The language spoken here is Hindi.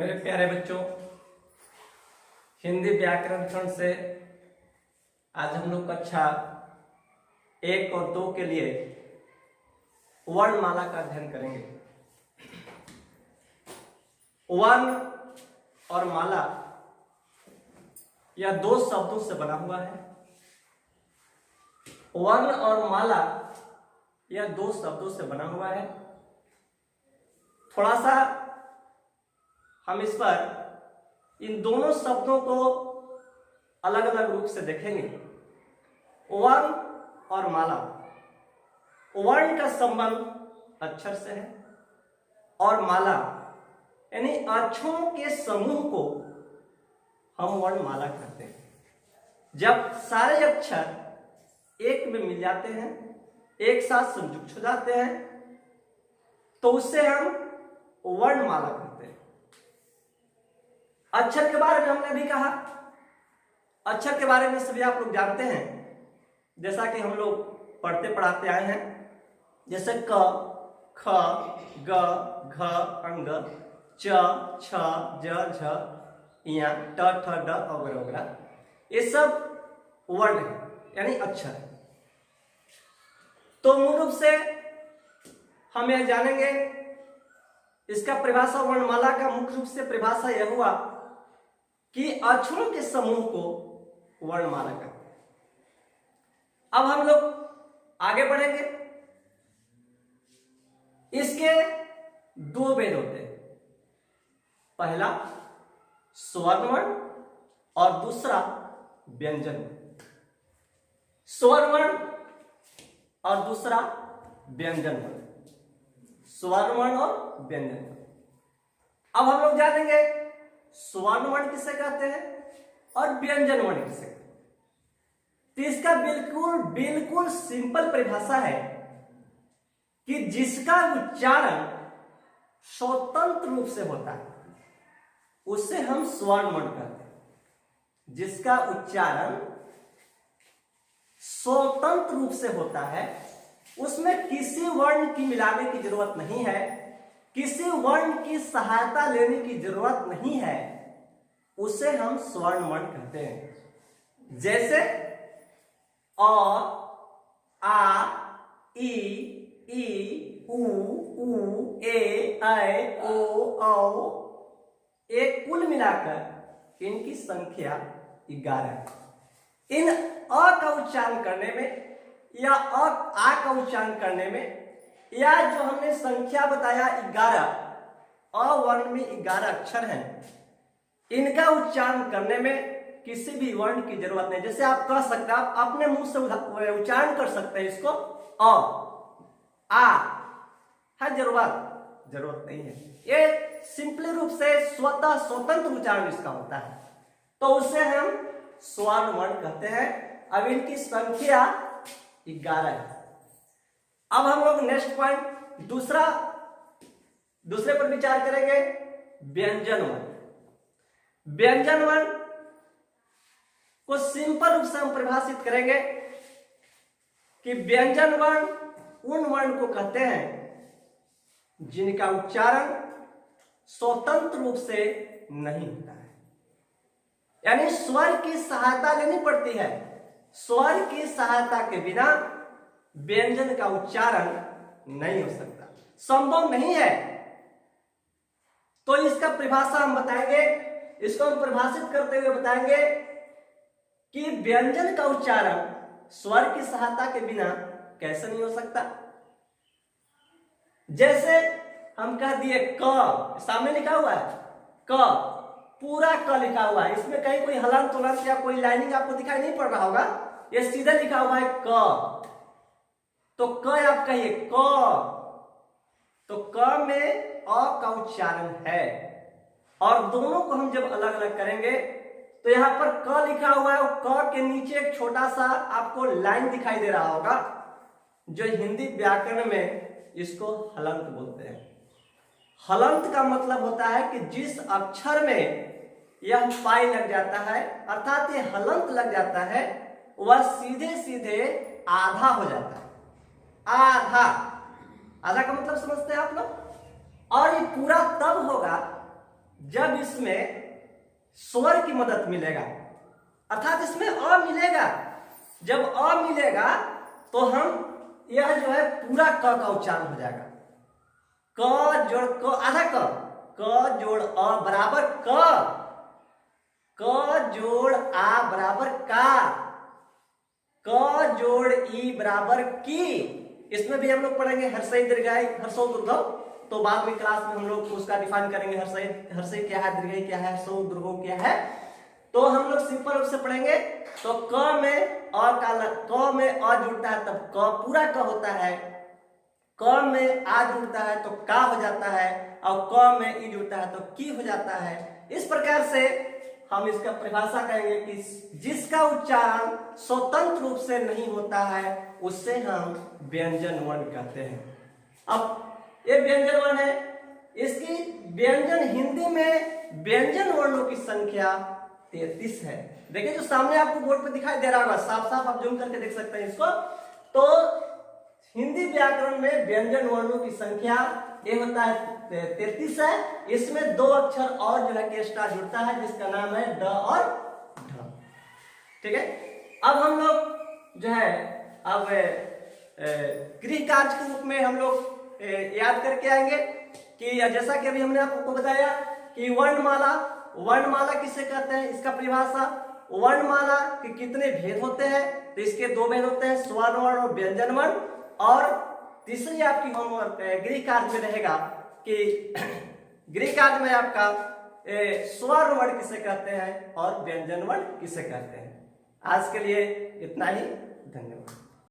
मेरे प्यारे बच्चों, हिंदी व्याकरण खंड से आज हम लोग कक्षा 1 और 2 के लिए वर्णमाला का अध्ययन करेंगे। वर्ण और माला यह दो शब्दों से बना हुआ है। वर्ण और माला यह दो शब्दों से बना हुआ है। थोड़ा सा हम इस पर इन दोनों शब्दों को अलग अलग रूप से देखेंगे। वर्ण और माला। वर्ण का संबंध अक्षर से है और माला यानी अक्षरों के समूह को हम वर्णमाला कहते हैं। जब सारे अक्षर एक में मिल जाते हैं, एक साथ संयुक्त हो जाते हैं, तो उससे हम वर्णमाला कहते हैं। अक्षर के बारे में हमने भी कहा। अक्षर के बारे में सभी आप लोग जानते हैं, जैसा कि हम लोग पढ़ते पढ़ाते आए हैं। जैसे क, ख, ग, घ, अंग, च, छ, ज, झ, ञ, ट, ठ, ड वगैरह वगैरह, ये सब वर्ण है यानी अक्षर है। तो मूल रूप से हम यह जानेंगे, इसका परिभाषा वर्णमाला का मुख्य रूप से परिभाषा यह हुआ कि अक्षरों के समूह को वर्णमाला कहते हैं। अब हम लोग आगे बढ़ेंगे। इसके दो भेद होते हैं, पहला स्वर्ण वर्ण और दूसरा व्यंजन वर्ण। स्वर्ण वर्ण और दूसरा व्यंजन वर्ण। स्वर्ण वर्ण और व्यंजन वर्ण। अब हम लोग जानेंगे स्वर्ण वर्ण किसे कहते हैं और व्यंजन वर्ण किसे कहते हैं। तो इसका बिल्कुल सिंपल परिभाषा है कि जिसका उच्चारण स्वतंत्र रूप से होता है उसे हम स्वर्ण वर्ण कहते हैं। जिसका उच्चारण स्वतंत्र रूप से होता है, उसमें किसी वर्ण की मिलाने की जरूरत नहीं है, किसी वर्ण की सहायता लेने की जरूरत नहीं है, उसे हम स्वर्ण वर्ण कहते हैं। जैसे अ, आ, ई, उ, ए, ओ, औ, एक कुल मिलाकर इनकी संख्या 11 है। इन अ का उच्चारण करने में या आ का उच्चारण करने में, या जो हमने संख्या बताया 11, अ वर्ण में 11 अक्षर हैं, इनका उच्चारण करने में किसी भी वर्ण की जरूरत नहीं। जैसे आप कह सकते हैं, आप अपने मुंह से उच्चारण कर सकते हैं इसको अ, आ, है जरूरत नहीं है। ये सिंपली रूप से स्वतंत्र उच्चारण इसका होता है, तो उसे हम स्वर्ण वर्ण कहते हैं। अब इनकी संख्या 11 है। अब हम लोग नेक्स्ट पॉइंट दूसरे पर विचार करेंगे, व्यंजन वर्ण। व्यंजन वर्ण को सिंपल रूप से हम परिभाषित करेंगे कि व्यंजन वर्ण उन वर्ण को कहते हैं जिनका उच्चारण स्वतंत्र रूप से नहीं होता है, यानी स्वर की सहायता लेनी पड़ती है। स्वर की सहायता के बिना व्यंजन का उच्चारण नहीं हो सकता, संभव नहीं है। तो इसका परिभाषा हम बताएंगे, इसको हम परिभाषित करते हुए बताएंगे कि व्यंजन का उच्चारण स्वर की सहायता के बिना कैसे नहीं हो सकता। जैसे हम कह दिए क, सामने लिखा हुआ है क, पूरा क लिखा हुआ है, इसमें कहीं कोई हलंत तुलंत या कोई लाइनिंग आपको दिखाई नहीं पड़ रहा होगा, ये सीधा लिखा हुआ है क। तो क आप कहिए क, तो क में अ का उच्चारण है, और दोनों को हम जब अलग अलग करेंगे तो यहां पर क लिखा हुआ है, क के नीचे एक छोटा सा आपको लाइन दिखाई दे रहा होगा, जो हिंदी व्याकरण में इसको हलंत बोलते हैं। हलंत का मतलब होता है कि जिस अक्षर में यह पाई लग जाता है, अर्थात ये हलंत लग जाता है, वह सीधे सीधे आधा हो जाता है। आधा का मतलब समझते हैं आप लोग। और ये पूरा तब होगा जब इसमें स्वर की मदद मिलेगा, अर्थात इसमें अ मिलेगा। जब अ मिलेगा तो हम यह जो है पूरा क का उच्चारण हो जाएगा। क जोड़ क आधा क जोड़ अ बराबर क जोड़ आ बराबर का, क जोड़ ई बराबर की। इसमें भी हम लोग पढ़ेंगे हर्षई दीर्घई हर्षो दुर्घव, तो बाद में क्लास में हम लोग उसका डिफाइन करेंगे। हर्षई क्या है, दीर्घई क्या है, हर्षो दुर्घव क्या है, तो हम लोग सिंपल रूप से पढ़ेंगे। तो क में क में अ जुड़ता है तब क पूरा क होता है, क में आ जुड़ता है तो का हो जाता है, और क में ई जुड़ता है तो की हो जाता है। इस प्रकार से हम इसका परिभाषा करेंगे कि जिसका उच्चारण स्वतंत्र रूप से नहीं होता है उससे हम व्यंजन वर्ण कहते हैं। अब ये व्यंजन वर्ण है, इसकी व्यंजन हिंदी में व्यंजन वर्णों की संख्या 33 है। देखिए जो सामने आपको बोर्ड पे दिखाई दे रहा होगा, साफ साफ आप जूम करके देख सकते हैं इसको। तो हिंदी व्याकरण में व्यंजन वर्णों की संख्या ये होता है 33 है। इसमें दो अक्षर और जो है के एक्स्ट्रा जुड़ता है जिसका नाम है ड और ढ। ठीक है, अब हम लोग जो है अब गृह कार्य के रूप में हम लोग याद करके आएंगे कि जैसा कि अभी हमने आपको बताया कि वर्णमाला किसे कहते हैं, इसका परिभाषा। वर्णमाला के कितने भेद होते हैं, तो इसके दो भेद होते हैं, स्वर्ण वर्ण और व्यंजन वर्ण। और तीसरी आपकी होमवर्क गृह कार्य में रहेगा कि गृह कार्य में आपका स्वर्ण वर्ण किसे कहते हैं और व्यंजन वर्ण किसे कहते हैं। आज के लिए इतना ही, धन्यवाद।